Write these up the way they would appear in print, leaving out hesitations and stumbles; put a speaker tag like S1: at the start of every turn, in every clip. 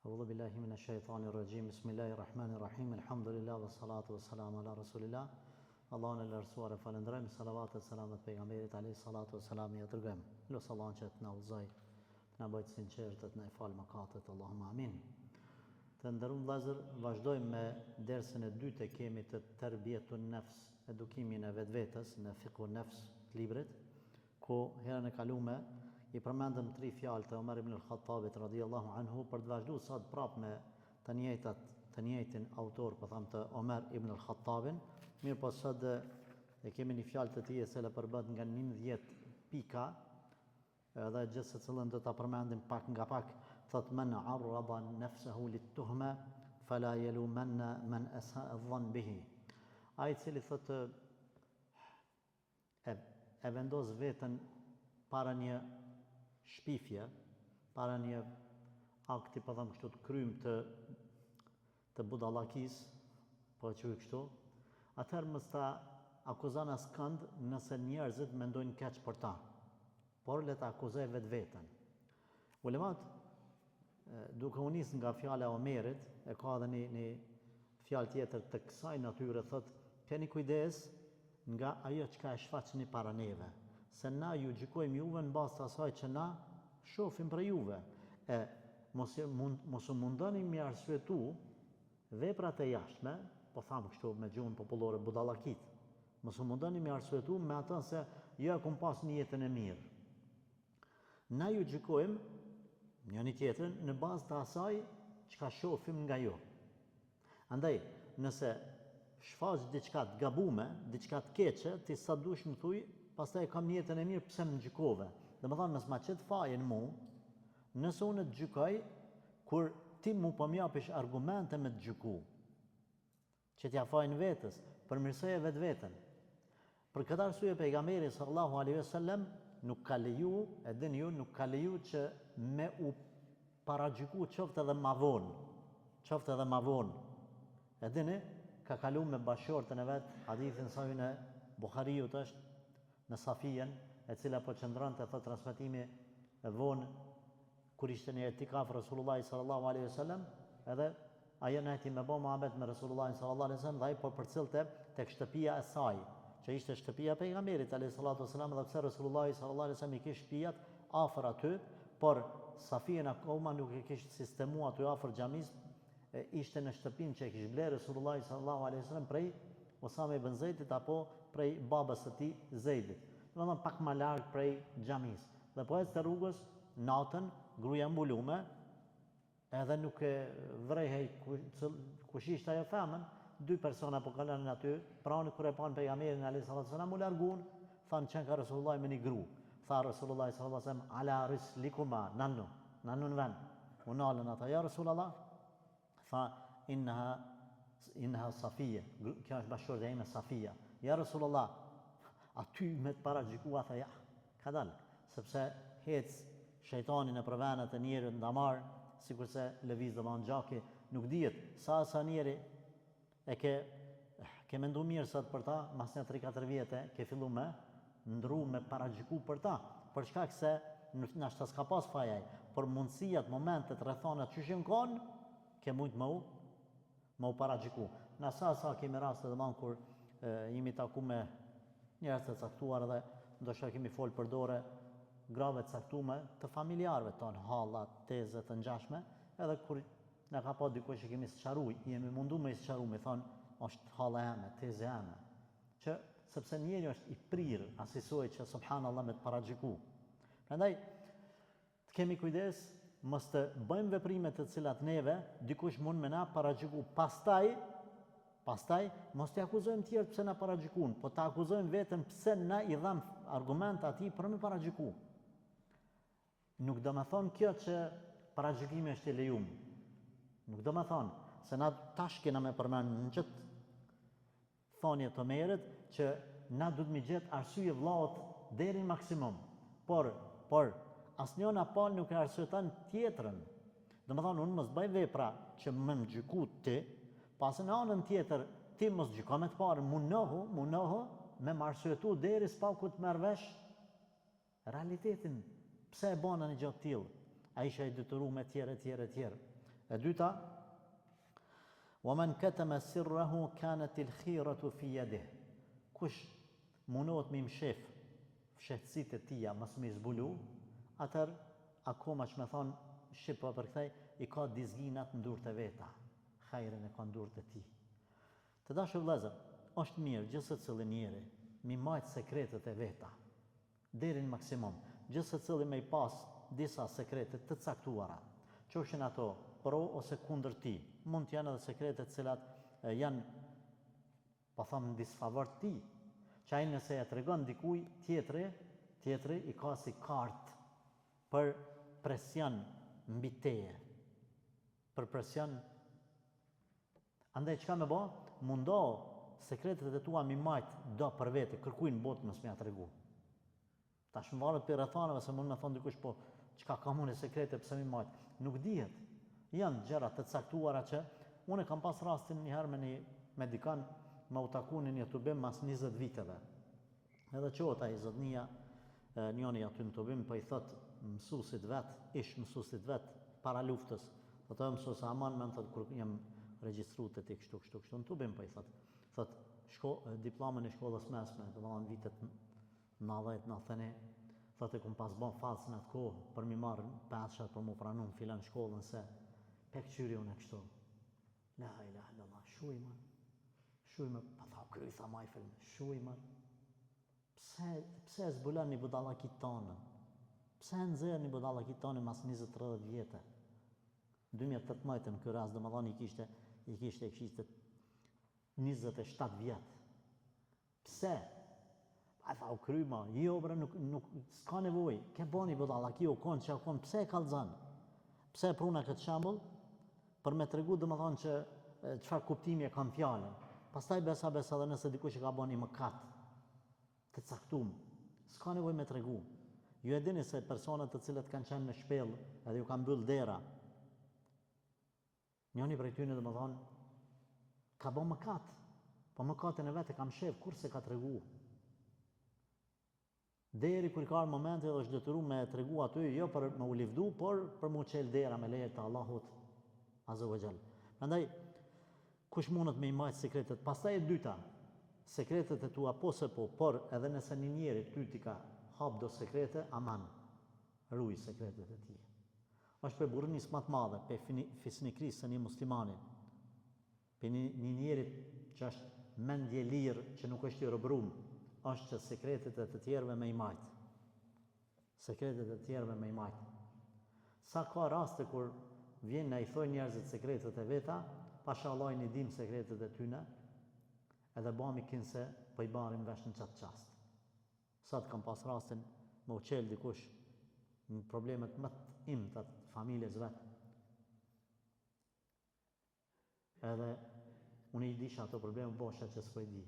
S1: A'udhu billahi minash shaitanir rajim. Bismillahir rahmanir rahim. Alhamdulillah wa salatu wa salam ala rasulillah. Allahun e lartësuar e falenderojmë, salavat e selamet pejgamberit alayhi salatu wa salam ja dërgojmë. Lut Allahun që të na udhëzoj, të na bëjë të sinqertë, të na fal mëkatet, Allahumma amin. Të nderuar vëllezër, vazhdojmë me dersën e dytë e kemi të terbiyetun nafs, edukimin e vetvetes në fiqhun nafs të librit, ku herën e kaluar I përmendëm 3 fjalë të Omer ibn al-Khattabit radhiyallahu anhu për të vazhduar sot prapë me të njëjtin autor, po them të Omer ibn al-Khattabin. Mirë po sot e kemi një fjalë të tij e cila përbëhet nga 11 pika, edhe gjithë secilën do ta përmendim pak nga pak. Thot men arrada nafsahu lit-tuhma fala yalumanna man asa'a dhann bihi. Ai I cili thot e vendos veten para një shpifje, para një akti, po them kështu, të krym të budallakis, po e quaj kështu, atëherë mos ta akuzon askënd nëse njerëzit mendojnë keq për ta, por le ta akuzoj vetveten. Ulemat, duke u nis nga fjala e Omerit, e ka edhe një fjalë tjetër të kësaj natyre, thot, keni kujdes nga ajo çka e shfaqni para neve, se na ju gjykojmë juve në bazë të asaj që na shohim për juve. Mos u mundoni mi arsyetu veprat e jashtme, po tham kështu me gjuhën popullore, budallakit. Mos u mundoni mi arsyetu me atë se jo e kum pas një jetën e mirë. Na ju gjykojmë njëri tjetrin në bazë të asaj çka shohim nga ju. Andaj, nëse shfaq diçka të gabume, diçka të keqe, ti sa dush më thuj, pastaj kam një jetën e mirë, pse më gjykove? Domethënë mos ma çet fajin mu, nëse unë të gjykoj kur ti mu po m'japish argumente me të gjyku. Që t'ja fajin vetes, përmirësoje vetveten. Për këtë arsye pejgamberi sallallahu alaihi wasallam nuk ka leju, e dini ju, nuk ka leju që me u paragjyku qoftë edhe ma vonë. E dini, ka kalu me bashortën e vet, hadithin sahih e Buhariut është në Safijen, e cila po qëndronte thot transmetimi e vonë kur ishte në etikaf Resulullahi sallallahu alaihi wasallam, edhe ajo nati me bë Muhammed me Resulullahin sallallahu alaihi wasallam, dhe ai po përcillte tek shtëpia e saj, që ishte shtëpia e pejgamberit alayhi salatu wasallam, dhe pse Resulullahi sallallahu alaihi wasallam I kishte shtëpiat afër aty, por Safijen akoma nuk e kishte sistemuar aty afër xhamis, ishte në shtëpinë që e kishte bler Resulullahi sallallahu alaihi wasallam prej Osame ibn Zeidit apo prej babës së tij Zeidit. Domethënë pak më larg prej xhamis. Dhe po ecte rrugës natën, gruaja mbulume, edhe nuk e vrehej kush ishte ajo femën, 2 persona po kalonin aty, pranë kur e pan pejgamberin alayhis salam u larguan, thanë çan ka Resulullah me një gru. Tha Resulullah sallallahu alaihi wasallam ala rislikuma nanu në vend. U nalën ata, ja Resulullah, tha innaha Safia, kjo është bashkëshortja ime Safia. Ja Resulullah, aty me të paragjykua, tha ja, ka dalë, sepse hec shejtani në përvenet e njerëzit ndamar, sikurse lëviz domon gjaki, nuk dihet sa njeri e ke mendu mirë sot për ta, mas një 3-4 vjetë ke fillu me ndru me paragjyku për ta, për shkak se nashta s'ka pas fajaj, por mundësijat, momentet, rrethonat që shën konë, ke mujt më u paragjyku. Në sa kemi raste domon kur jemi taku me njerëz të caktuar dhe ndoshta kemi fol për dore grave të caktuara të familjarëve tonë, halla, teze të ngjashme, edhe kur na ka pa dikush që kemi sqaruar, jemi mundu me sqaruar, me thon, është halla eme, teze eme. Që sepse njeriu është I prirë, asisoj që subhanallahu me të paragjyku. Prandaj të kemi kujdes mos të bëjmë veprime të cilat neve dikush mund me na paragjyku, pastaj mos të akuzojmë tjerë pse na paragjykun, po të akuzojmë vetëm pse na I dham argument atij për me paragjyku. Nuk do me thonë kjo që paragjykimi është I lejuar. Nuk do me thonë se na tash kena me përmend në çet thonje të Omerit që na duhet mi gjet arsye vllaut deri në maksimum. Por asnjëna palë nuk e arsyeton tjetrën. Do me thonë unë mos bëj vepra që më gjyku ti, pasë në anën tjetër, ti mos gjyko me të parë, munohu me më arsyetu deri s'pa ku të merr vesh realitetin. Pse e bona një gjatë tillë? Ai ishte I detyruar me tjerë. E dyta, وَمَنْ كَتَمَ سِرَّهُ كَانَتِ الْخِيرَةُ فِي يَدِهِ. Kush munohet me mshef fshehtësitë e tia, mos me zbulu, atër akoma që me thonë shqip për këthej, i ka dizginat në durët e veta. Hajrin e ka në durët e ti. Të dashur vëllezër, është mirë gjithë se cili njeri mi majtë sekretet e veta, deri në maksimum. Gjithë se cili me i pas disa sekretet të caktuara, qofshin ato pro ose kundër ti. Mund të janë edhe sekretet cilat janë, po thamë, në disfavor ti, që ai nëse ja tregon dikuj tjetri i ka si kartë për presion mbi teje, për presion. Andaj çka me bë? Mundo sekretet e tua mi majtë do për vete, kërkujnë botë mos m'ja tregu. Tash më varet për rrethanave se mund me thonë dikush, po çka kam unë sekrete pse mi majtë? Nuk dihet. Janë gjëra të caktuara që unë kam pas rastin një herë me një medikan me u taku në një tubim mas 20 viteve. Edhe qohet ai zotnia, njëri aty në tubim, po i thot mësuesit vet, ish mësuesit vet para luftës. Po të mësues aman më thot kur jam regjistruar te ti kështu në tubim, po i thot diplomën e shkollës mesme, domethënë vitet 90-91, thotë kum pas bon falsën atë kohë për mi marrë peshat për mu pranun filan shkollën se pek qyri unë e kështu. La ilaha illallah, shujmë, pa tha krytha ma i film, shujmë. Pse zbulan një budallakit tonë? Pse nëzër një budallakit tonë mas 20-30 vjetë? 2018 në kërë ras, domethënë i kishte 27 vjetë. Pse? A tha u kryma, jo bre, nuk s'ka nevoj, ke boni budallaki u konë që u konë, pse e kalzan? Pse pruna këtë shambull? Për me tregu domethënë që çfarë kuptimi e kam fjalën. Pastaj besa dhe nëse dikush e ka boni mëkat të caktuar, s'ka nevojë me tregu. Ju e dini se personat të cilët kanë qenë në shpellë edhe ju kanë mbyll dera, njëri prej tyre domethënë ka bën mëkat, po mëkatin e vet e kam shef kurse ka tregu. Deri kur ka momenti edhe është detyruar me tregu aty, jo për me u livdu, por për mu qel dera me leje të Allahut Azza wa Jall. Prandaj kush mundet me i majtë sekretet? Pastaj e dyta, sekretet e tua po se po, por edhe nëse një njeri ty ti ka hap do sekrete, aman, ruaj sekretet e tij. Është për burrnis më të madhe, për fisnikrisë së një muslimani, për një njeri që është mendje lirë, që nuk është i robërum, është që sekretet e të tjerëve me i majtë. Sekretet e të tjerëve me i majtë. Sa ka raste kur vjen në i thoi njerëzit sekretet e veta, pasha Allah një dim sekretet e tyne, edhe bami kinë se po i barim vesh në qatë qast. Sa të kam pas rastin me u qelë dikush në problemet më të imta të familjes vetë. Edhe unë i disha ato probleme bosha që s'po i di.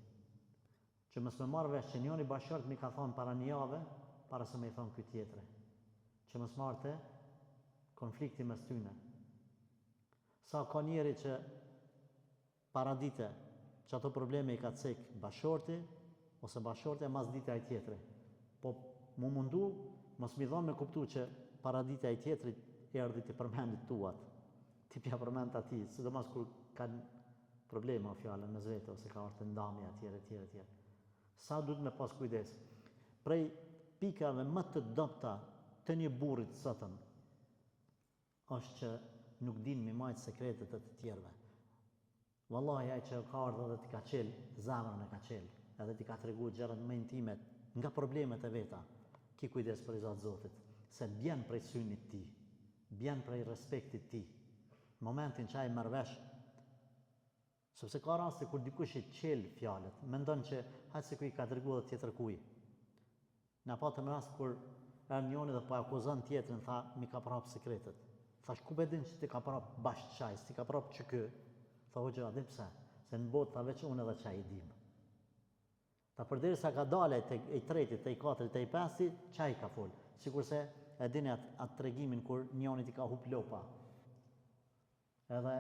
S1: Që mos me marrë vesh që njëri bashkërt mi ka thonë para një jave, para se me i thonë këtë tjetëre. Që mos marrë konflikti mes tyne. Sa ka njeri që para dite që ato probleme i ka cek bashorti, ose bashorti e mas dite aj tjetëri. Po mu mundu, mos mi dhonë me kuptu që para dite aj tjetëri erdi të përmendit tuat, ti pja përmend ati, sidomos kur kanë probleme o fjallën me zvete, ose ka orë të ndamja tjere. Sa duhet me pas kujdes? Prej pikave më të dobta të një burrit sotëm, është që nuk din me majtë sekretet e të tjerve. Wallahi ai që ka ardhur dhe ti ka qel, zemrën e ka qel, edhe ti ka tregu gjërat më intime nga problemet e veta. Ki kujdes për i Zotit, se bjen prej synit ti, bjen prej respektit ti. Momentin që ai merr vesh, sepse ka raste kur dikush i qel fjalët, mendon që hajtë se ku i ka tregu edhe tjetër kuj. Na patëm rast kur njëri dhe po akuzon tjetrin, tha mi ka prap sekretet. Thash ku be din që ti ka prap bashkë qaj, ti ka prap që kë. Tha hoxha, din pse? Se në botë tha veç unë edhe qaj i dim. Ta përderisa ka dale i tretit, i katrit, i pesti, qaj ka fol. Sikurse e dini atë tregimin kur njëri ti ka hup lopa. Edhe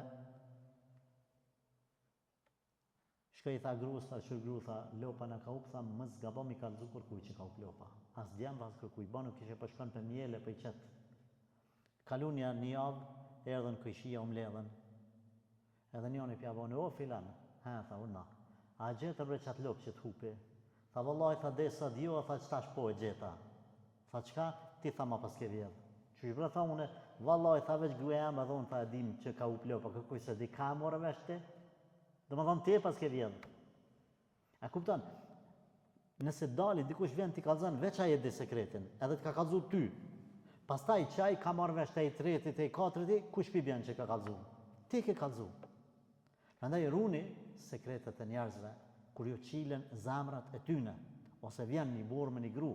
S1: shkoj i tha gruas, tha qër gru, tha lopa në ka hup, tha më zgabon mi ka lëzu kërkuj që ka hup lopa. As djem, as kërkuj, ba nuk ishe përshkon për mjele, për i qetë. Kalunja një javë, erdhen këshia mbledhen. Edhe njëri pja boni, o filan, tha una, a gjeta bre qatë lopë që t'hupi? Tha vëllaj, tha desa d'jo, tha qëtash po e gjeta. Tha qka? Ti tha ma pas ke vjedh. Qysh bre, tha une, vëllaj, tha veç gruja jam edhe unë tha edim që ka up lopë, kërkuj se di ka more vesh ti? Do më thonë ti pas ke vjedh. A kupton? Nëse dali dikush vjen t'i kallzon veç ai e di sekretin, edhe t'ka kallzu ty. Pastaj çaj ka marrë vesh te i tretit, te i katërtit, kush pi bjen që ka kallzu? Ti ke kallzu. Prandaj runi sekretet e njerëzve kur ju qilen zamrat e tyne, ose vjen një burr me një gru,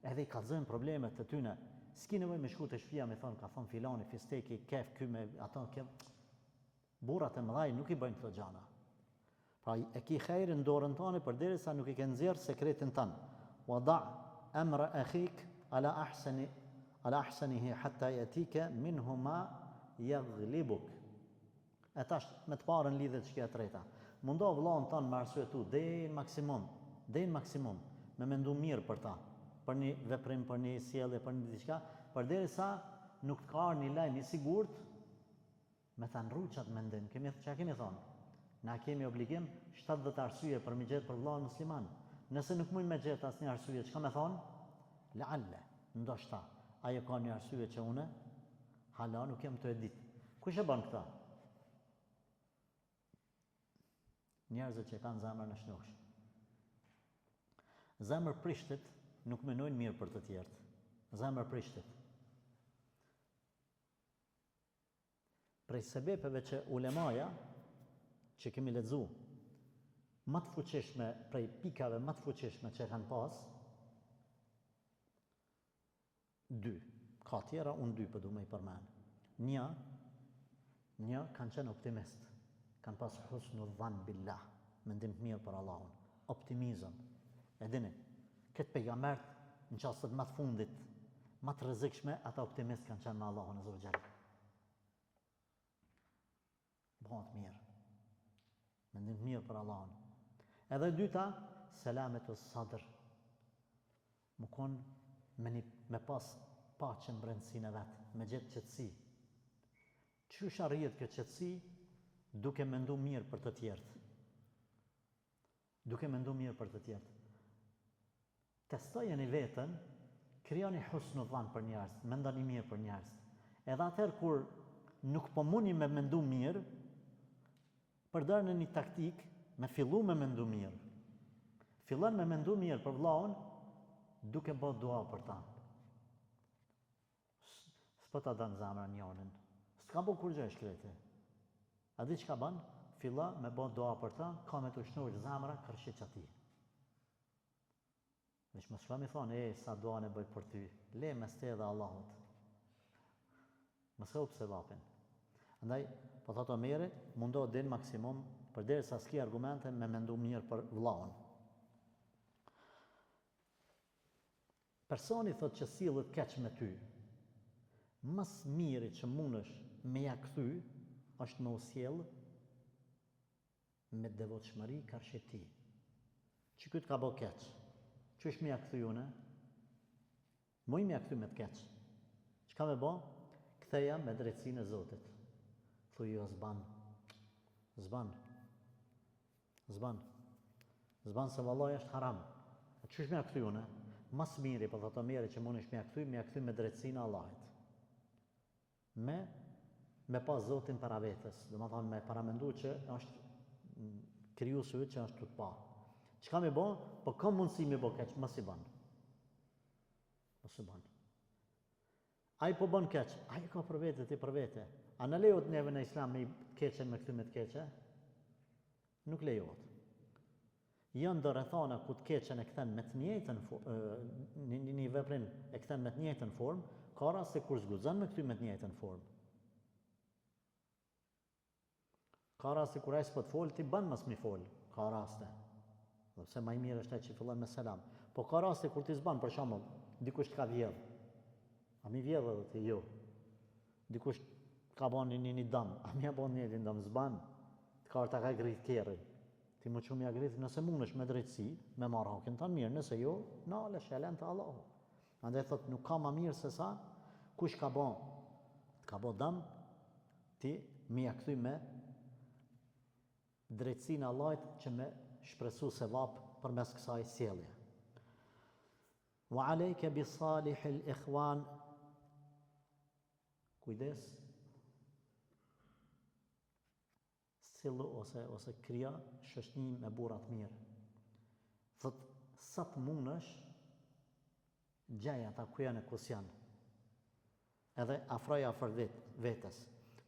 S1: edhe i kallzojnë problemet e tyne. S'ki nevojë me shku te shtëpia me thon ka thon filani fisteki kef ky me ato kë burrat e mëdhaj nuk i bëjnë këto gjana. Pra e ki khejrin dorën tane përderisa nuk i ke nxjerr sekretin tan. Wada' amra akhik ala ahsanihi hatta yatika minhu ma yaghlibuk. E tash me të parën lidhet çka e treta. Mundo vëllain ton me arsyetu deri në maksimum, me mendu mirë për ta, për një veprim, për një sjellje, për një diçka, përderisa nuk të ka një lajm i sigurt me ta nrruçat mendim. Çka kemi thonë? Na kemi obligim 70 arsye për mi gjetë për vëllain musliman. Nëse nuk mujmë me gjetë asnjë arsye, çka me thonë? La'alla, ndoshta, ajo ka një arsye që une hala nuk jam të e ditë. Kush e bën këta? Njerëzit që kanë zemrën e shnosh. Zemër prishtit nuk menojnë mirë për të tjerët. Zemër prishtit. Prej sebepeve që ulemaja që kemi lexu, më të fuqishme, prej pikave më të fuqishme që kanë pas, dy. Ka tjera, unë dy për du me i përmen. Një kanë qenë optimist, kanë pas husnu dhan billah, mendim të mirë për Allahun, optimizëm. E dini, këtë pejgambert në qasët më të fundit, më të rrezikshme, ata optimist kanë qenë me Allahun azza wa jalla. Bëhat mirë. Mendim mirë për Allahun. Edhe dyta, selamet o sadr. Më konë me pas paqen brendësinë e vetë, me gjithë qetësi. Qysh arrihet kjo qetësi? Duke mendu mirë për të tjerët. Duke mendu mirë për të tjerët. Testojeni veten, krijoni husnu dhan për njerëz, mendoni mirë për njerëz. Edhe atëherë kur nuk po muni me mendu mirë, përdorni një taktik me fillu me mendu mirë. Fillon me mendu mirë për vllaun duke bërë dua për ta. S'po ta dën zemra njonin. S'ka bo kur gjë shkreti. A di çka bën? Filla me bërë dua për ta, ka me të shnurë zemra kërshit qati. Veç më shka mi thonë, sa dua në bëj për ty, le me ste dhe Allahut. Më s'ka upse vapin. Andaj, po thotë Omeri, mundohet deri maksimum, përderisa s'ki argumente me mendu mirë për vllaun. Personi thotë që sillet keq me ty, mas miri që mundesh me ja kthy, është me u sjell me devotshmëri karshi ti. Që ky ka bë keq. Çish më ja kthy une? Muj më ja kthy me të keq. Çka më bë? Ktheja me drejtsinë e Zotit. Thuj jo zban se vallaj është haram. Qysh me ja kthy une? Mas miri, po thotë Omeri që mundesh me ja kthy me drejtsinë e Allahit. Me pas Zotin para vetes, do të thonë me paramendu që është krijuesi që është tut pa. Çka më bë? Po ka mundësi më bë keq, mos i bën. Mos i bën. Ai po bën keq, ai ka për vete, ti për vete. A në lejohet neve në Islam me keqen me kthy me të keqe? Nuk lejohet. Janë do rrethana ku të keqen e kthen me të njëjtën një veprim e kthen me të njëjtën formë, ka raste kur zguzon me kthy me të njëjtën formë. Ka raste kur ai s'po të fol, ti bën mos mi fol. Ka raste. Sepse më i mirë është ai që fillon me selam. Po ka raste kur ti s'ban, për shembull, dikush të ka vjedh. A mi vjedh edhe ti jo. Dikush ka bën një dëm, a mi ja bën një dëm s'ban. Të ka ta ka grit kerrin. Ti më shumë ja grit, nëse mundesh me drejtësi, me marr hakën tan mirë, nëse jo, nale shelen te Allahu. Andaj thot nuk ka më mirë se sa kush ka bën, të ka bën dëm, ti mi ja kthy me drejtsinë e Allahut që me shpresu sevap përmes kësaj sjellje. Wa alayka bi salihil ikhwan, kujdes, sillu ose krija shoqëni me burra të mirë. Thot sa të munësh gjej ata ku janë kus janë. Edhe afroja afër vetes.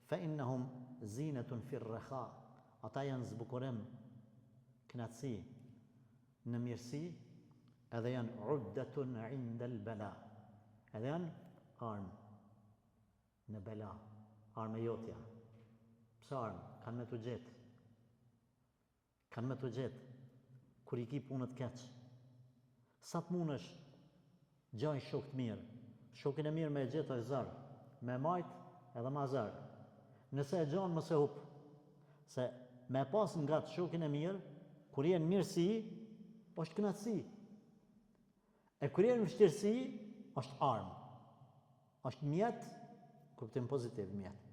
S1: Fa innahum zinatun fi rraha, ata janë zbukurim, knatësi në mirësi, edhe janë uddatun inda al-bala, edhe janë armë në bela, armë e jotja. Pse armë? Kanë me të gjetë. Kanë me të gjetë, kur i ki punët keq. Sa të munësh gjaj shok të mirë. Shokin e mirë me e gjetë është zërë, me majtë edhe ma zërë. Nëse e gjanë mëse hupë, se me pas nga të shokin e mirë, kur jenë mirësi, është knatësi. E kur jenë vështirësi, është armë. është mjetë, kuptim pozitiv mjetë,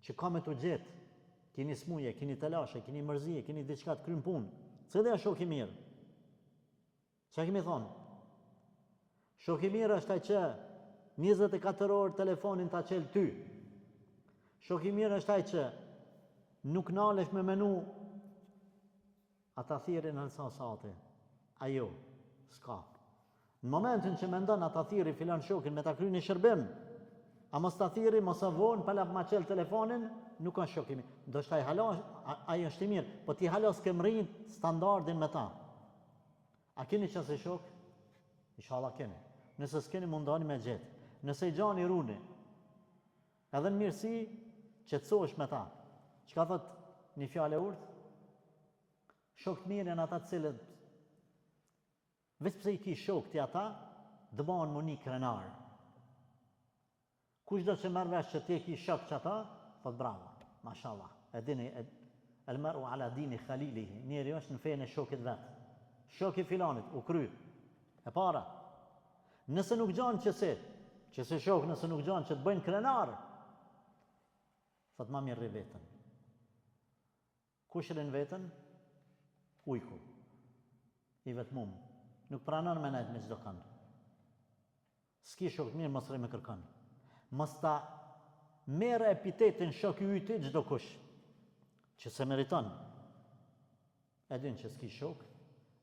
S1: që ka me të gjetë, kini smuje, kini telashe, kini mërzije, kini diçka të krymë punë. Cële është shok i mirë? Që kemi thonë? Shok i mirë është ai që 24 orë telefonin ta qelë ty. Shok i mirë është ai që nuk nalesh me menu ata thirin në sasate. Ajo, s'ka. Në momentin që mendon ata thiri filan shokin me ta kry një shërbim, a mos ta thiri, mos a vonë, pala ma qelë telefonin, nuk është shok i mirë. Do shtaj ai është i mirë, po ti hala s'ke rrit standardin me ta. A keni qëse shok? Inshallah keni. Nëse s'keni mundani me gjetë. Nëse i gjani runi, edhe në mirësi, qetësohesh me ta. Çka thot një fjalë e urtë? Shok të mirë janë ata të cilët veç pse i ki shok ti ata, dëbanë më një krenar. Kush do që merr vesh që ti e ki shok që ata, thot bravo, mashallah. E dini, el mar'u ala dini khalilihi, njeri është në fejnë e shokit vetë. Shoki filanit, u kry, e para. Nëse nuk gjanë qëse shok nëse nuk gjanë që të bëjnë krenar, thot ma mirë rri vetën. Kush rrin vetën? Ujku, i vetmum. Nuk pranon me nejtë me çdo kënd. S'ki shok të mirë, mos rri me kërkën. Mos ta merë epitetin shok i yti çdo kush, që se meriton. E din që s'ki shok,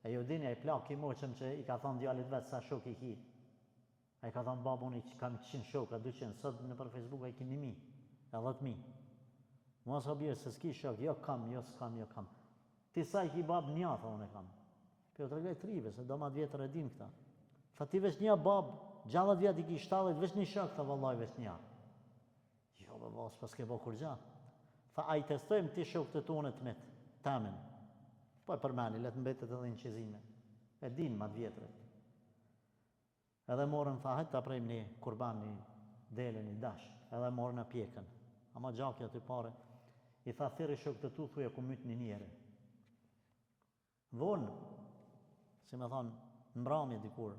S1: e jo dini ai plak i moqëm që i ka thonë djalit vetë sa shok i ki. A i ka thonë babu unë i kam 100 shoka, 200, sot në për Facebook a i ki 1000, e 10.000. Mos o bjerë se s'ki shok, jo kam, jo s'kam, jo kam. Ti sa i ki bab nja, tha unë e kam. Për jo të regaj trive, se do ma 10 vjetër e din këta. Tha ti veç nja bab, 60 vjet i ki 70, veç një shok, tha vallaj veç nja. Jo, baba, s'pas ke bo kur gja. Tha a i testojmë ti shok të tonë të mitë, tamin. Po e përmeni, letë mbetet edhe në qizime. E din ma 10 vjetër. Edhe morën, tha, hajtë ta prejmë një kurban, një dele, një dash. Edhe morën e pjekën. Ama gjakja të pare, i tha, thiri shok të tu, thuja ku mytë një njeri. Vonë, si me thonë, në mbrëmje dikur,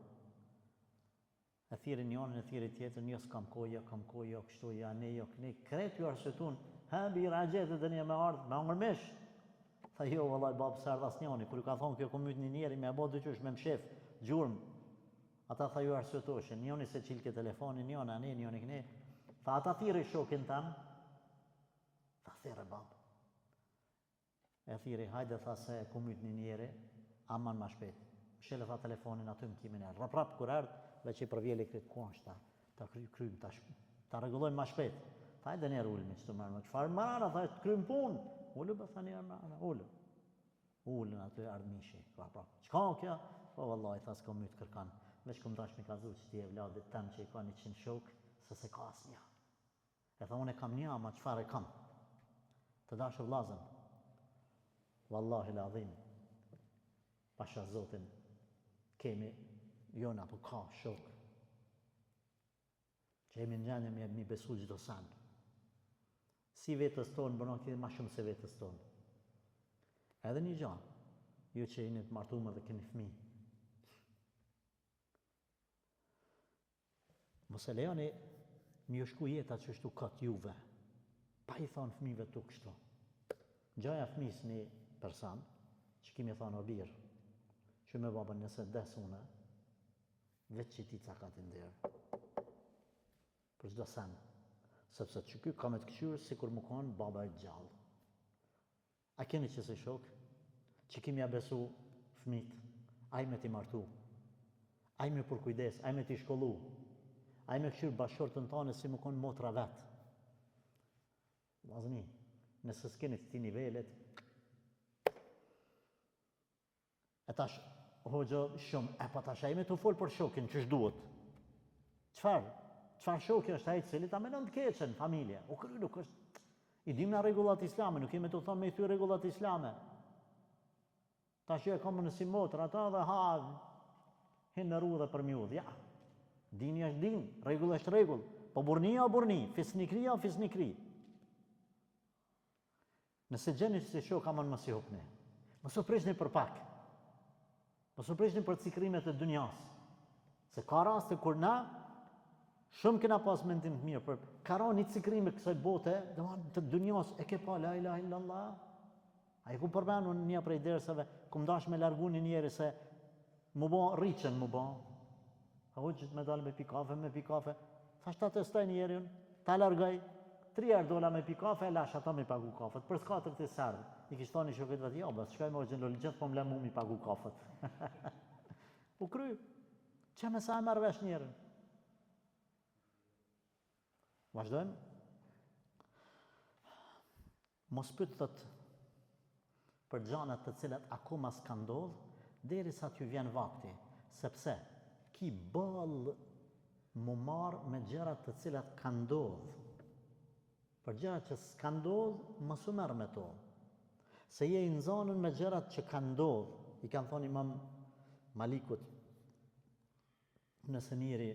S1: e thiri njënën, e thiri tjetër, një s'kam kohë, jo, kështu, ja, ne, jo, këne, kretë ju arsetun, bi rajetet e një me ardhë, me angërmesh. Tha, jo, vëllaj, babë, së ardhas njëni, kur ju ka thonë, kjo ku mytë një njeri, me e bo dyqysh me mshef, gjurëm. Ata tha ju arsyetoshin, njëni se qilke telefonin, njëni ane, njëni këne. Tha ata thiri shokin tam, tha thire bab. E thiri, hajde tha se ku myt një njeri, aman ma shpet. Mshele tha telefonin aty më kimin e rap kur ardh, dhe që i përvjeli këtë ku është ta krym, ta regullojmë ma shpet. Tha hajde njerë ullëmi që të mërë, qëfar marana, tha të krym pun. Ullu be tha njerë marana, ullu. Ullën aty ardh mishi, rap. Qka kja? Po vallaj, tha s'ko myt kërkan. Veç këmë dash me ka zu që ti e vladit tem që i ka 100 shok, se ka as një. E tha unë e kam një, ma qëfar e kam? Të dashë vlazën. Wallahi l'adhim. Pasha Zotin, kemi jona po ka shok. Që jemi në gjendje me besu gjdo sen. Si vetës tonë, bënon këtë ma shumë se vetës tonë. Edhe një gjanë, ju që jeni të martume dhe keni fmi. Mos e lejoni mi u shku jeta që shtu katë juve. Pa i thonë fëmijëve tu kështu. Gjaja fëmijës një person, që kimi thonë o birë, që me babën nëse desune, veç që ti cakat i nderë. Për çdo sen. Sepse që ky ka me të këshyrë si kur më konë baba e gjallë. A keni që se shok, që kimi ja besu fëmit, a i me ti martu, a i me për kujdes, a i me ti shkollu, a i me këshyrë bashkërtën tane si më konë motra vetë. Vazni, nëse s'keni të ti nivellet, e tash, hoxha shumë, pa tash a i me të folë për shokin, që shduhet. Qfar shoki është ai cili ta menon të keqen familje? O kry nuk është, i dim nga rregullat islame, nuk jemi të thonë me i thy rregullat islame. Tash e kam në si motër ata dhe hinë në rrudhe për mjudh, ja. Dini është din, rregull është rregull, po burnia o burni, fisnikria o fisnikri. Nëse gjeni që si shok amon mos i hupni. Mos u prishni për pak. Mos u prishni për cikrimet e dunjas. Se ka raste kur na shumë kena pas mendim të mirë, për ka ra një cikrime kësaj bote, të dunjas e ke pa la ilaha illallah. A i ku përbenu një prej dersave, ku mdash me largu një njeri se mu ba rriqen mu ba. A u që me dalë me pi kafe. Thash ta testaj njerin, ta largaj, 3 herë dola me pi kafe, e lash ata me pagu kafet. Për s'katër të sardë. I kishtë thoni shokit vetë, ja, bas, shkaj me orgjën loli, gjithë po mlemu mi pagu kafet. U kry, që me sa e marrë vesh njerin. Vazhdojmë. Mos pyet thot për gjanat të cilat akoma s'kan ndodh, derisa t'ju vjen vakti, sepse ki ball mu marr me gjërat të cilat kanë ndodh. Për gjërat që s'kan ndodh, mos u merr me to. Se je i nxanën me gjërat që kanë ndodh. I kanë thonë Imam Malikut, nëse njeri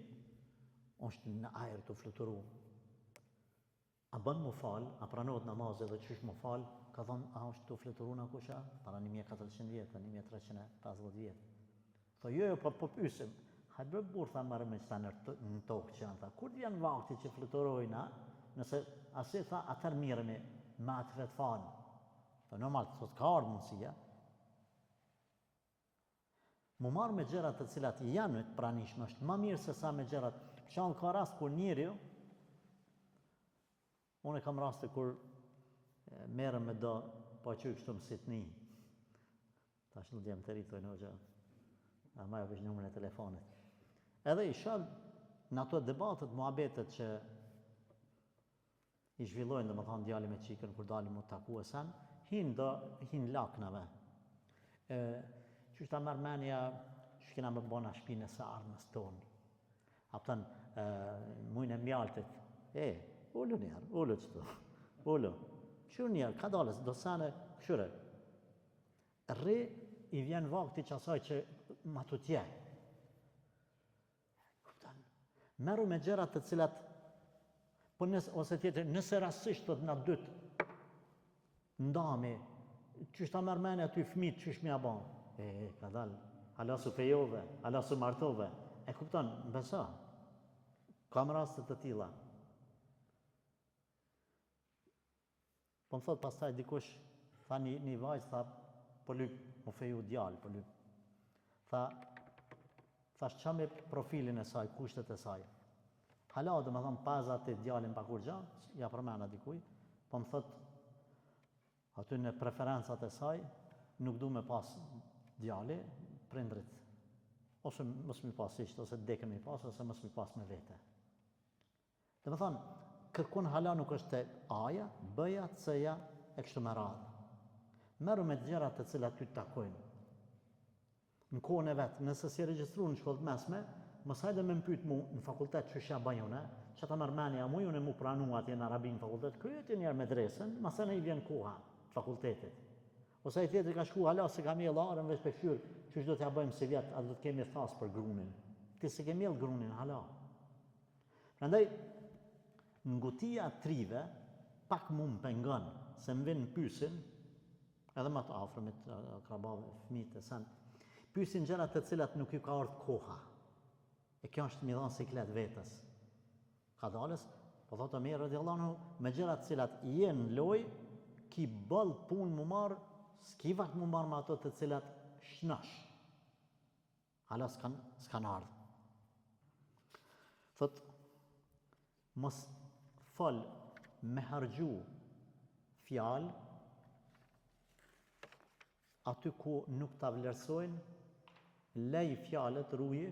S1: është në ajër të fluturu, a bën mu falë, a pranohet namazë dhe qysh mu falë, ka thonë, a është të fluturu në kusha, para 1400 vjetë, 1350 vjetë. Tho, jo, po pysim, hajtë bërë burë, tha marë me qëta në tokë që janë, tha, kur t'vjen vakti që fluturojna, nëse asi tha, atër mirëmi, me atë vetë falë. Tho, normal, thot, ka ardhë mundësia. Mu marë me gjerat të cilat janë të pranishme, është ma mirë se sa me gjerat. Për shembull ka rast kur njeri, unë e kam raste kur merrem me do, po që kështu më sitni. Tash nuk jam të rritë, hoxha, a ma jo kësh numrin e telefonit. Edhe i shal në ato debatet, muhabetet që i zhvillojnë, dhe më thonë djali me qikën, kur dalim u taku e sen, hin laknave. Që ta mërmenja, që kena me bona shpinë e së armës tonë. A pëtën, mujnë e mjaltit, ullu njerë, ullu qëtu, ullu. Qërë njerë, ka dalës, do sene, këshyre. Rri i vjen vakti që asaj që ma të tje. Kuptan, meru me gjerat të cilat, po ose tjetër, nëse rasisht të nga dytë, ndami, qështë ta mërmene aty fmit, qështë mi a ban? Ka dalë, hala su fejove, hala su martove. Kuptan, besa, kam rastet të tila. Po më thot pastaj dikush, tha një vajzë, tha, po lyp, më feju djallë, po lyp. Thash qa me profilin e saj, kushtet e saj. Hala, dhe me thonë, pazat e djallin pa kur gja, ja përmena dikuj, po më thot, aty në preferencat e saj, nuk du me pas djalli, prindrit. Ose mos mi pas ishtë, ose deke mi pas, ose mos mi pas me vete. Dhe me thonë, kërkun hala nuk është të aja, bëja, cëja, e kështu me radhë. Meru me të gjerat të cilat ty të takojnë. Në kohën e vetë, nëse si regjistru në shkollët mesme, mos hajde me mpyt mu në fakultet që shja bajune, që ta mërmenja mu, ju në mu pranu atje në Arabi në fakultet, kryet njerë me dresën, masë në i vjen koha të fakultetit. Ose i tjetëri ka shku hala se ka mjellë arën veç për këshyrë, që do t'ja bëjmë si vjetë, atë do t'kemi thasë për grunin. Ti se ke mjellë grunin hala. Prandaj, ngutia trive, pak mu më pengon, se më vinë pysin, edhe më të afrëmit, krabave, fëmijët e sen, pysin gjërat të cilat nuk ju ka ardhë koha. E kjo është mi dhanë siklet vetës. Ka dalës, Po thotë Omeri radiallahu anhu, me gjërat cilat jenë loj, ki bëll punë mu marë, s'ki vakt mu marë me ato të cilat shnash. Hala s'kan ardhë. Thotë, mos fol me hargju fjalë aty ku nuk ta vlerësojnë, lej fjalët ruje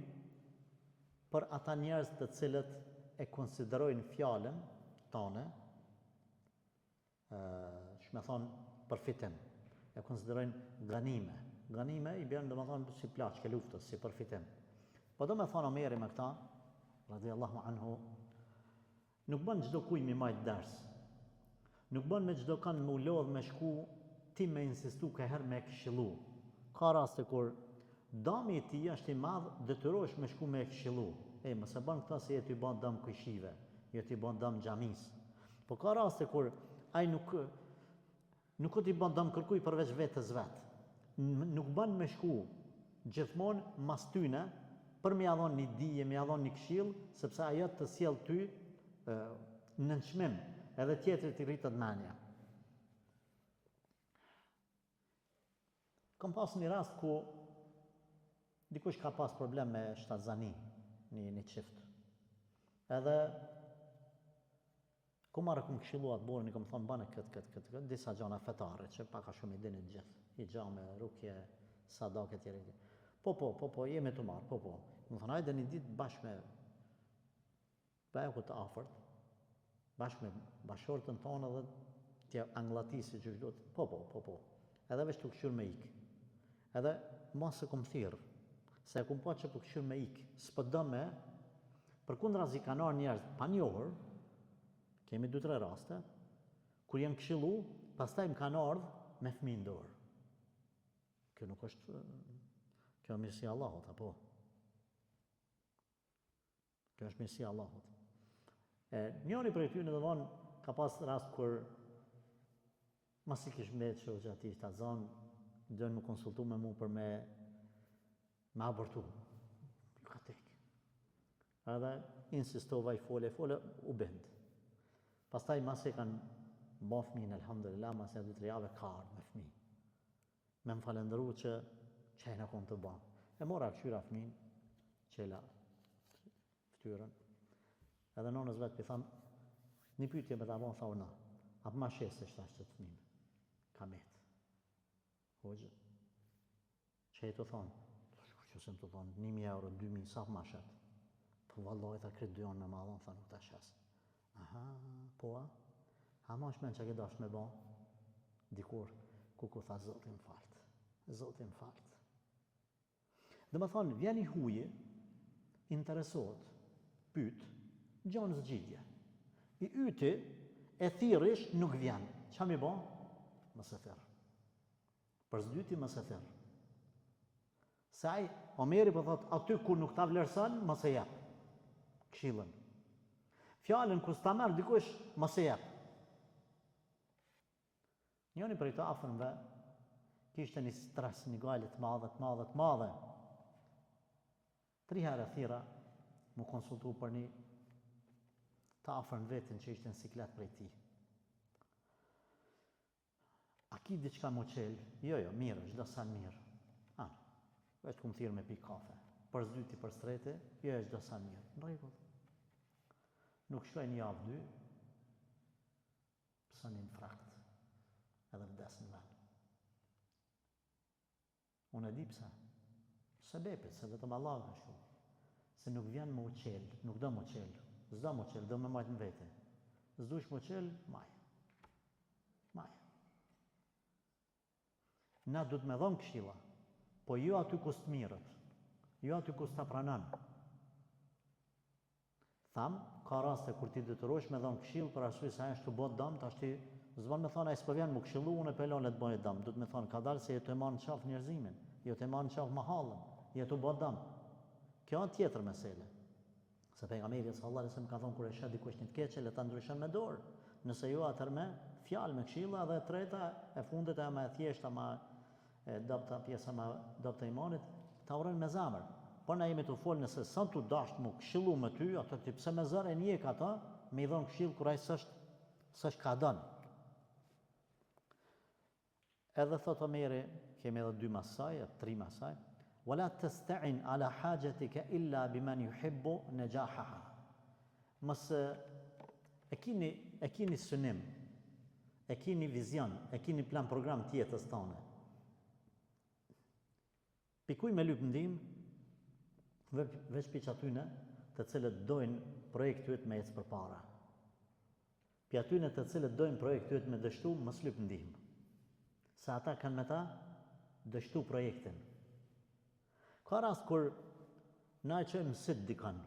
S1: për ata njerëz të cilët e konsiderojnë fjalën tone, shme thonë përfitim, e konsiderojnë ganime. Ganime i bjerë domethënë si plaçke luftës, si përfitim. Po do me thonë Omeri me këta, radiallahu anhu, nuk bën çdo kuj mi majt ders. Nuk bën me çdo kanë me u lodh me shku ti me insistu këherë me këshillu. Ka raste kur dami i tij është i madh, detyrohesh me shku me këshillu. Mos e bën këta se je ti bën dëm kujshive, je ti bën dëm xhamis. Po ka raste kur ai nuk ti bën dëm kërkuj përveç vetes vet. Nuk bën me shku gjithmonë mas tyne për me ia dhënë një dije, me ia dhënë një këshill, sepse ajo të sjell ty në nënçmim, edhe tjetrit i rritet mendja. Kam pas një rast ku dikush ka pas problem me shtatzani, një çift. Edhe ku marrë kum këshillu atë borën, i kam thonë bane këtë, disa gjana fetare që paka shumë i dinit gjithë, i gjame, rukje, sadake tjeri. Po, jemi të marrë, po. Më thonë, hajde një ditë bashkë me beku të afërt, bashkë me bashortën tonë edhe tja anglatisi që shdojt, po. Edhe veç të këshur me ikë. Edhe mos se kom thirë, se kom po që për këshur me ikë, s'pë dëme, për kundra zi kanar njerëz pa njohër, kemi 2-3 raste, kur jenë këshillu, pastaj më kanë ardhë me fëmijë në dorë. Kjo nuk është, kjo është mirësia Allahut, apo? Kjo është mirësia Allahut. Njëri prej tyre dhe vonë ka pas rast kur mas i kish mbetë shoqja ati ta zonë, dojnë më konsultu me mu për me abortu. Ka tek. Edhe insistova i fole, u bënd. Pastaj mas e kanë bon fëmijën, alhamdulillah, mas e 2-3 jave ka ardhë me fëmijë. Me më falendëru që e në kom të ban. E mora këshyra fëmijën, qela ftyrën. Edhe nonës vetë për thamë, një pyetje me të avon, tha una, apë ma shesë është ashtë të fëmijën, ka metë. Hoxë, që e të thonë, që se më të thonë, 1.000 euro, 2.000, sa për ma shetë. Po valloj, tha kretë 2 janë me madhon, tha nuk të shesë. Aha, po a? Ha ma shmen që ke dash me ba? Dikur, ku tha Zotin falt. Zotin falt. Dhe më thonë, vjen i huje, interesot, pyt, gjonë zgjidje. I yti, e thirish nuk vjen. Qa mi ba? Mëse thirë. Për zdyti mëse thirë. Saj, Omeri për thotë, aty kur nuk ta vlerësan, mëse jep. Kshilën. Fjallën kus ta merë dikush, mëse jep. Njoni për i të afërmve, kishte një stres, një gajlit madhe. 3 herë thira, mu konsultu për një të afërn vetin që ishte në siklet prej ti. A ki diçka mu qelë? Jo, mirë, çdo sa mirë. Veç të kumë thirë me pi kafe. Për zdyti, për strete, jo, çdo sa mirë. Në rregull. Nuk shkoj një javë 2, pësa një në frakt, edhe vdes në vend. Unë e di pse. Se bepit, se vetëm Allah ka shku. Se nuk vjen më u qelë, nuk do më qelë. Zdo më qelë, do me majtë në vete. Zdush më qelë, maj. Na du të me dhonë këshilla, po jo aty kus të mirët, jo aty kus të pranan. Tham, ka raste kur ti detyrohesh me dhonë këshillë për arsye se ajo është të bëhet dëm, tash ti zvan me thonë ai s'po vjen më këshillu, unë e pelon le të bëhet dëm. Du të me thonë ka dalë se jo të marrë në qafë njerëzimin, jo të marrë në qafë mahallën, jo të bëhet dëm. Kjo është tjetër mesele. Se pejgamberi sallallahu alajhi wasallam ka thonë kur e sheh dikush një të keqe, le ta ndryshon me dorë. Nëse jo atëherë me fjalë, me këshilla, dhe e treta e fundit e më e thjeshta, më e dobta pjesa më dobta e imanit, ta urren me zemër. Po na jemi të folë nëse sa tu dash më këshillu me ty, atë ti pse me zër e njeh ata, me i dhënë këshill kur ai s'është ka dhënë. Edhe thot Omeri, kemi edhe 2 masaj, 3 masaj, wala tasta'in ala hajatika illa biman yuhibbu najahaha. Mos e keni synim, e keni vizion, e keni plan program tjetës tonë. Pikuj me lyp ndim, veç për atyne të cilët dojnë projekt yt me ecë përpara. Për atyne të cilët dojnë projekt yt me dështu, mos lyp ndim. Se ata kanë me ta dështu projektin. Ka rast kur na e qojmë mësit dikan.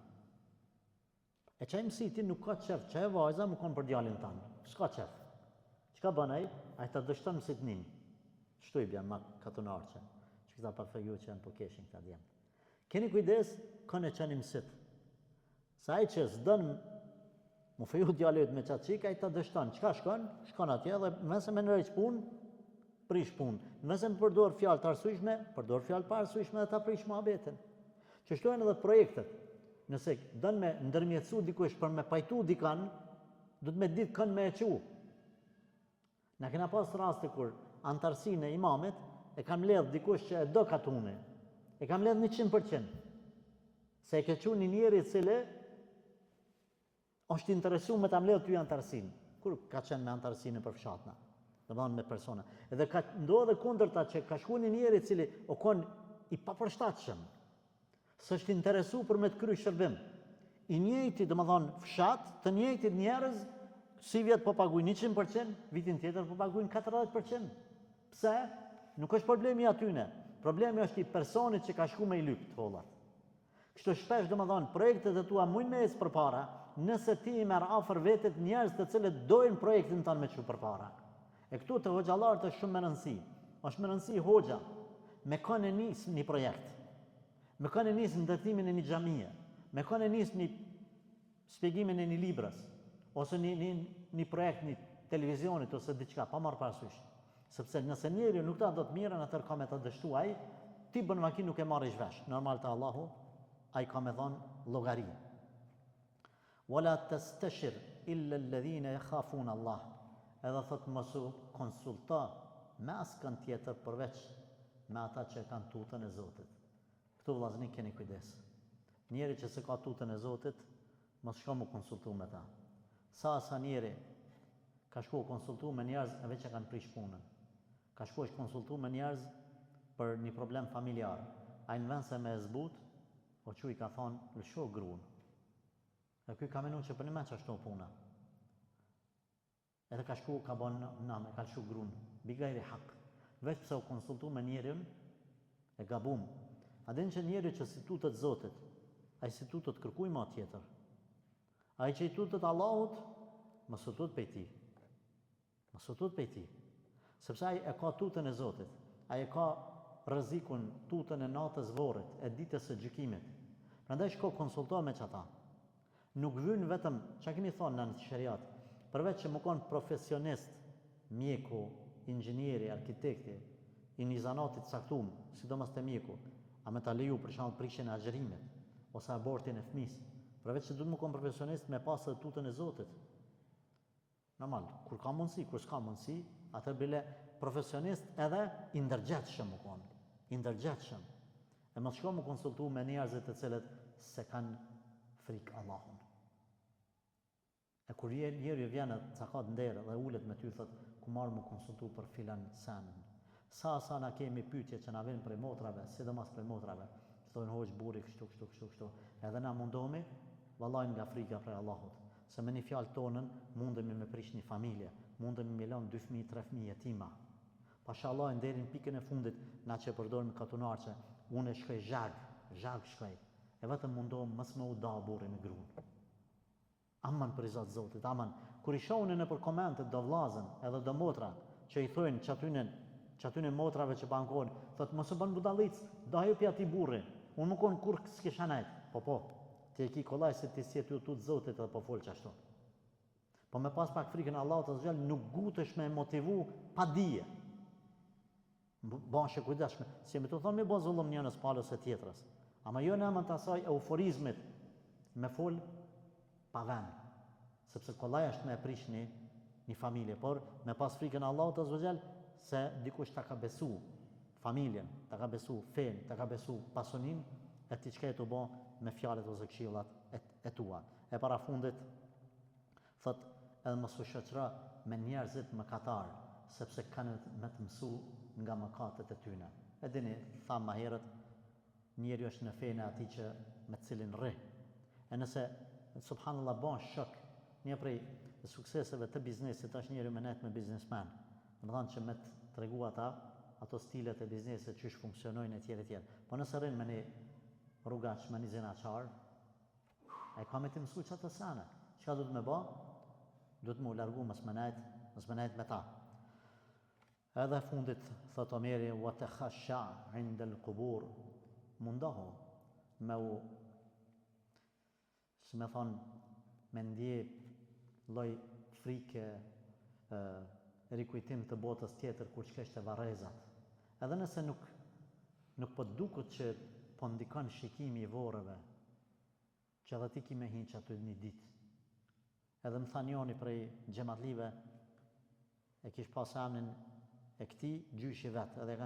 S1: E qaj mësiti nuk ka qef, qaj e vajza më konë për djalin tanë. S'ka qef. Qka bën ai? Ai ta dështon mësit nin. Shtu i bjen ma katunarqe. Që këta pa feju që janë po keshin këta djemë. Keni kujdes, kënë e qeni mësit. Sa ai që s'dën mu feju djalit me qatë qik, ai ta dështon. Qka shkon? Shkon atje dhe mëse me nërejq punë, prish punë. Nëse më përdor fjalë të arsyeshme, përdor fjalë pa arsyeshme dhe ta prish mohabetin. Që shtojnë edhe projektet. Nëse dën me ndërmjetësu dikush për me pajtu dikan, do të me ditë kënë me e qu. Na kena pas raste kur antarësinë e imamit e kam ledh dikush që e do katune. E kam ledh 100%. Se e ke qu një njeri cili është interesu me ta mledh ty antarësinë. Kur ka qenë me antarësinë për fshatna. Dhe banë me persona. Edhe ka ndodhe kundërta që ka shku një njeri cili o kon i papërshtatshëm, s'është interesu për me të kry shërbim. I njëjti, dhe më thonë, fshat, të njëjtit njerëz, si vjetë po paguin 100%, vitin tjetër po paguin 40%. Pse? Nuk është problemi atyne. Problemi është i personit që ka shku me i lyp të hollat. Kështu shpesh, dhe më thonë, projektet e tua mujnë me ecë përpara, nëse ti i merr afër vetet njerëz të cilët dojnë projektin tanë me çu përpara. E këtu të hoxhallarët është shumë më rëndësi. Është më rëndësi hoxha me kanë nis një projekt. Me kanë nis ndërtimin e një xhamie. Me kanë nis një shpjegimin e një librës ose një projekt një televizionit ose diçka pa marrë parasysh. Sepse nëse njeriu nuk ta do të mirën, atëherë ka me ta dështu ai, ti bën makinë nuk e marrësh vesh. Normal te Allahu ai ka me dhon llogari. Wala tastashir illa alladhina yakhafuna Allah. Edhe thot mësu konsulta me askën tjetër përveç me ata që kanë tutën e Zotit. Këtu vllazni keni kujdes. Njeri që se ka tutën e Zotit, mos shko mu konsultu me ta. Sa njeri ka shku konsultu me njerëz e veç që kanë prish punën. Ka shku është konsultu me njerëz për një problem familjar. A në vend se me e zbut, o që i ka thonë, lësho gruën. E kuj ka menu që për një me që ashtu puna. Edhe ka shku, ka bon name, ka lëshu gruën, bigajri hak. Veç pëse u konsultu me njerin, e gabum. A din që njeri që si tutët Zotit, a i si tutët kërkuj ma tjetër. A i që i tutët Allahut, më së tutët pej ti. Më së tutët pej ti. Sepse a i e ka tutën e Zotit, a i ka rrezikun tutën e natës vorit, e ditës së gjykimit. Prandaj shko konsulto me qata. Nuk vyn vetëm, që kemi thonë në shariat, përveç që më konë profesionist, mjeku, inxhinieri, arkitekti, i një zanatit saktum, sidomos të mjeku, a me ta leju për shembull prishjen e agjerimit, ose abortin e fëmis, përveç që du të më konë profesionist me pasë tutën e Zotit. Normal, kur ka mundësi, kur s'ka mundësi, atër bile profesionist edhe i ndërgjetshëm më konë, i ndërgjetshëm. E më shko më konsultu me njerëzit të cilët se kanë frikë Allahun. E kur njeri vjen ca ka nder dhe ulet me ty thot ku marr më konsultu për filan sanën. Sa na kemi pyetje që na vjen prej motrave, sidomos prej motrave. Thonë hoq burri kështu. Edhe na mundohemi vallahi nga frika prej Allahut. Se me një fjalë tonën mundemi me prish një familje, mundemi me lënë 2 fëmijë, 3 fëmijë jetima. Pashallah deri në pikën e fundit na që përdorim katunarçe, unë shkoj zhag shkoj. E vetëm mundohem mos më u da burri me gruan. Aman për i Zotë Zotit, aman. Kur i shohnin në për komentet do vllazën edhe do motra që i thojnë që atyne motrave që bankojnë, thotë mos e bën budallic, do ajo pi ati burri. Unë më konë kur s'kisha nejt. Po, ti e ki kollaj se ti si e ty tutë Zotit edhe po folë qashtu. Po me pas pak frikën Allahut të zgjallë, nuk gutesh me motivu pa dije. Banë kujdesh, si me të thonë me bo zullum njënës palës e tjetrës. Ama jo në emën të asaj euforizmit me folë pa vend. sepse kollaj është me prish një familje, por me pas frikën Allahut Azza wa Jall se dikush ta ka besu familjen, ta ka besu fen, ta ka besu pasunin, e ti çka e të bo me fjalët ose këshillat e tua. E para fundit, thot edhe mos u shoqëro me njerëzit mëkatar, sepse kanë me të mësu nga mëkatet e tyne. E dini, thamë ma herët, njeri është në fejnë ati që me cilin rri. E nëse, subhanallah, bon shok, një prej sukseseve të biznesit është njeri me net me biznesmen. Më dhanë që me të tregu ato stilet e biznesit që funksionojnë e tjere. Po nëse rrinë me një rrugaç, me një zinaqar, e ka me të mësu që të sene. Qka du të me ba? Du të mu largu mësë me nejt me ta. Edhe fundit, thot Omeri, wa të khasha inda l'kubur, mundohu me u, si me thonë, me ndje loj frike, rikujtim të botës tjetër kur ç'kesh të varrezat. Edhe nëse nuk po dukut që po ndikon shikimi i vorreve, që edhe ti ki me hinë që aty një ditë. Edhe më tha njoni prej xhamatlive, e kish pas emnin e këti gjyshi vetë, edhe e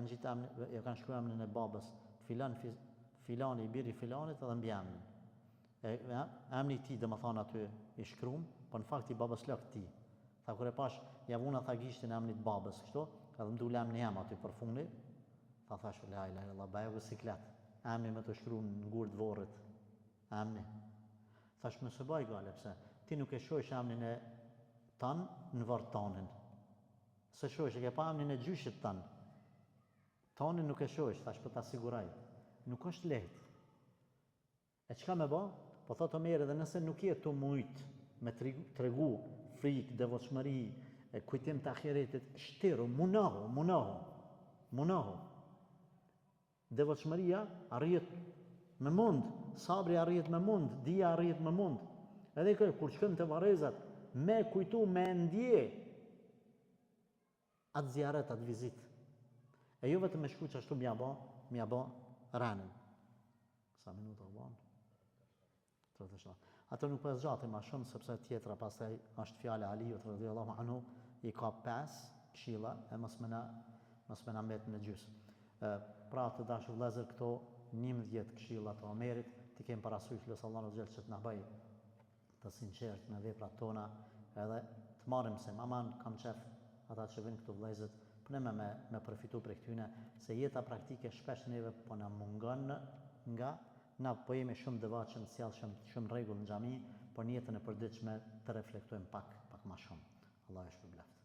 S1: kanë shkruar emnin e babës, filani i biri filanit edhe mbi emnin. Emni i tij dhe më thonë aty i shkruam, po në fakt i babës lëk ti. Tha kur e pash javuna tha gishtin e emnit babës, kështu, edhe më dule emni jam aty për fundi, thash la ilaha illallah, baje siklet, emni me të shkruar në gurë të vorrit, emni. Thash më së baj gale, pse ti nuk e shohësh emnin e tanë në varr tonin. Se shohësh, e ke pa emnin e gjyshit tanë. Tonin nuk e shohësh, thash për ta siguraj. Nuk është lehtë. E çka me ba? Po thotë Omeri, edhe nëse nuk je të mujt me tregu frikë, devotshmëri, kujtim të ahiretit, shtiru, munohu. Devotshmëria arrihet me mund, sabri arrihet me mund, dija arrihet me mund. Edhe kur shkon të varrezat, me kujtu, me ndje atë zjaret, atë vizit. E jo vetëm me shku që ashtu mja ba ranin. Sa minuta u banë? 37. Atë nuk po e zgjati ma shumë, sepse tjetra pastaj është fjala Aliut radhiyallahu anhu, i ka 5 këshilla e mos me na mbet në gjysmë. Pra të dashur vëllezër, këto 11 këshilla të Omerit, ti kem parasysh lutë Allahu xhel që të na bëj të sinqert në veprat tona, edhe të marrim se maman kam qef ata që vijnë këtu vëllezët, po ne me përfitu prej këtyne, se jeta praktike shpesh neve po na mungon nga na po jemi shumë devotshëm, sjellshëm, shumë rregull në xhami, por në jetën e përditshme të reflektojmë pak më shumë. Allah e shpërblet.